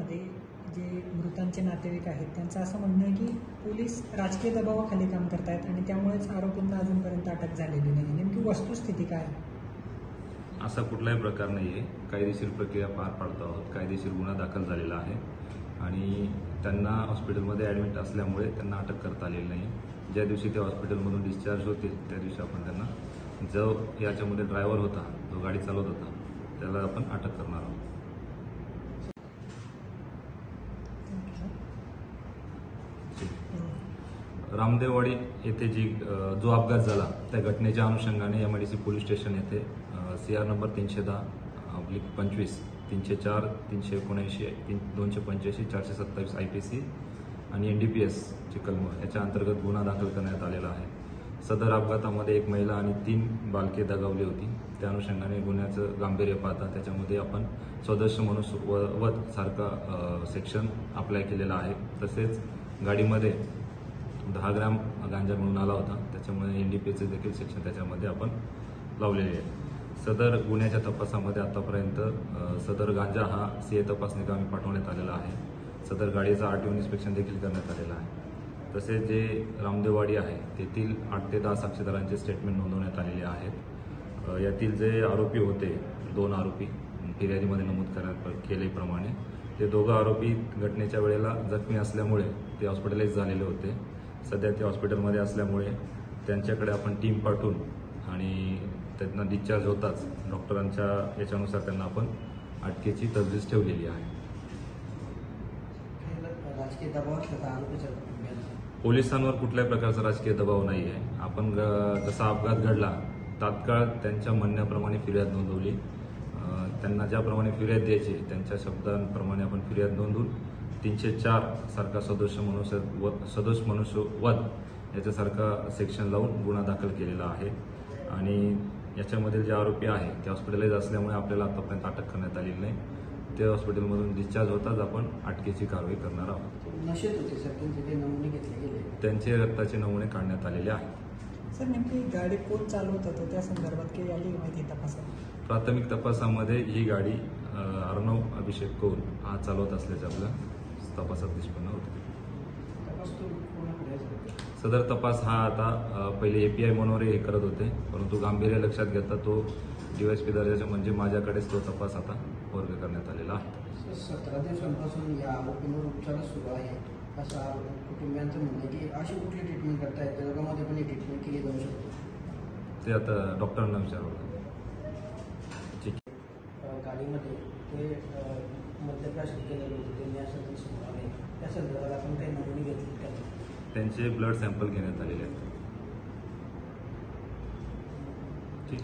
याच्यामध्ये जे मृतांचे नातेवाईक आहेत त्यांचं असं म्हणणं आहे की पोलीस राजकीय दबावाखाली काम करतायत आणि त्यामुळेच आरोपींना अजूनपर्यंत अटक झालेली नाही. नेमकी वस्तुस्थिती काय? असा कुठलाही प्रकार नाही आहे. कायदेशीर प्रक्रिया पार पाडतो आहोत. कायदेशीर गुन्हा दाखल झालेला आहे आणि त्यांना हॉस्पिटलमध्ये ॲडमिट असल्यामुळे त्यांना अटक करता आलेली नाही. ज्या दिवशी ते हॉस्पिटलमधून डिस्चार्ज होतील त्या दिवशी आपण त्यांना, जो याच्यामध्ये ड्रायव्हर होता, जो गाडी चालवत होता, त्याला आपण अटक करणार आहोत. रामदेववाडी येथे जो अपघात झाला त्या घटनेच्या अनुषंगाने MIDC पोलीस स्टेशन येथे CR नंबर 310/25, 304, 379, 285, 427 IPC आणि NDPS चे कलम याच्या अंतर्गत गुन्हा दाखल करण्यात आलेला आहे. सदर अपघातामध्ये एक महिला आणि 3 बालके दगावली होती. त्या अनुषंगाने गुन्ह्याचं गांभीर्य पाहता त्याच्यामध्ये आपण स्वदेश मनुष्यवध सारखा सेक्शन अप्लाय केलेला आहे. तसेच गाडीमध्ये 10 ग्रॅम गांजा मिळून आला होता, त्याच्यामुळे NDPSचे देखील सेक्शन त्याच्यामध्ये आपण लावलेले आहे. सदर गुन्ह्याच्या तपासामध्ये आतापर्यंत सदर गांजा हा CA तपासणी कामी पाठवण्यात आलेला आहे. सदर गाडीचा RTO इन्स्पेक्शन देखील करण्यात आलेला आहे. तसेच जे रामदेववाडी आहे तेथील 8 ते 10 साक्षीदारांचे स्टेटमेंट नोंदवण्यात आलेले आहेत. यातील जे आरोपी होते, 2 आरोपी फिर्यादीमध्ये नमूद करण्यात केल्याप्रमाणे, ते दोघं आरोपी घटनेच्या वेळेला जखमी असल्यामुळे ते हॉस्पिटलाइज झालेले होते. सध्या ते हॉस्पिटलमध्ये असल्यामुळे त्यांच्याकडे आपण टीम पाठवून आणि त्यांना डिस्चार्ज होताच डॉक्टरांच्या याच्यानुसार त्यांना आपण अटकेची तजवीज ठेवलेली आहे. पोलिसांवर कुठल्याही प्रकारचा राजकीय दबाव नाही आहे. आपण जसा अपघात घडला तात्काळ त्यांच्या म्हणण्याप्रमाणे फिर्याद नोंदवली. त्यांना ज्याप्रमाणे फिर्याद द्यायची त्यांच्या शब्दांप्रमाणे आपण फिर्याद नोंदवून 304 सारखा सदोष मनुष्यवध याच्यासारखा सेक्शन लावून गुन्हा दाखल केलेला आहे. आणि याच्यामधील जे आरोपी आहे ते हॉस्पिटलाइज असल्यामुळे आपल्याला आतापर्यंत अटक करण्यात आलेली नाही. ते हॉस्पिटलमधून डिस्चार्ज होताच आपण अटकेची कारवाई करणार आहोत. नशेत होते सर, त्यांचे नमुने घेतले गेले, त्यांचे रक्ताचे नमुने काढण्यात आलेले आहेत. सर, नेमकी गाडी कोण चालवत होतं त्या संदर्भात काही आली माहिती तपासात? प्राथमिक तपासामध्ये ही गाडी अर्णव अभिषेक कौर हा चालवत असल्याचे आपल्या तपासात निष्पन्न होते. सदर तपास हा आता पहिले API मनोरे हे करत होते, परंतु गांभीर्य लक्षात घेता तो DYSP दर्जाचा म्हणजे माझ्याकडेच तो तपास आता वर्ग करण्यात आलेला आहे. 17 दिवसांपासून या आरोपींवर उपचार सुरू आहे असं कुटुंबियांचं म्हणणं की अशी कुठली ट्रीटमेंट करतायत जगामध्ये पण ही ट्रीटमेंट केली जाऊ शकते? ते आता डॉक्टरांना विचारलं. गाडीमध्ये ते मद्यप्राशन केलेलं होतं, त्यांनी असं दिसून आले, त्या संदर्भात आपण काही नमुने घेतली का? त्यांचे ब्लड सॅम्पल घेण्यात आलेले आहेत. ठीक.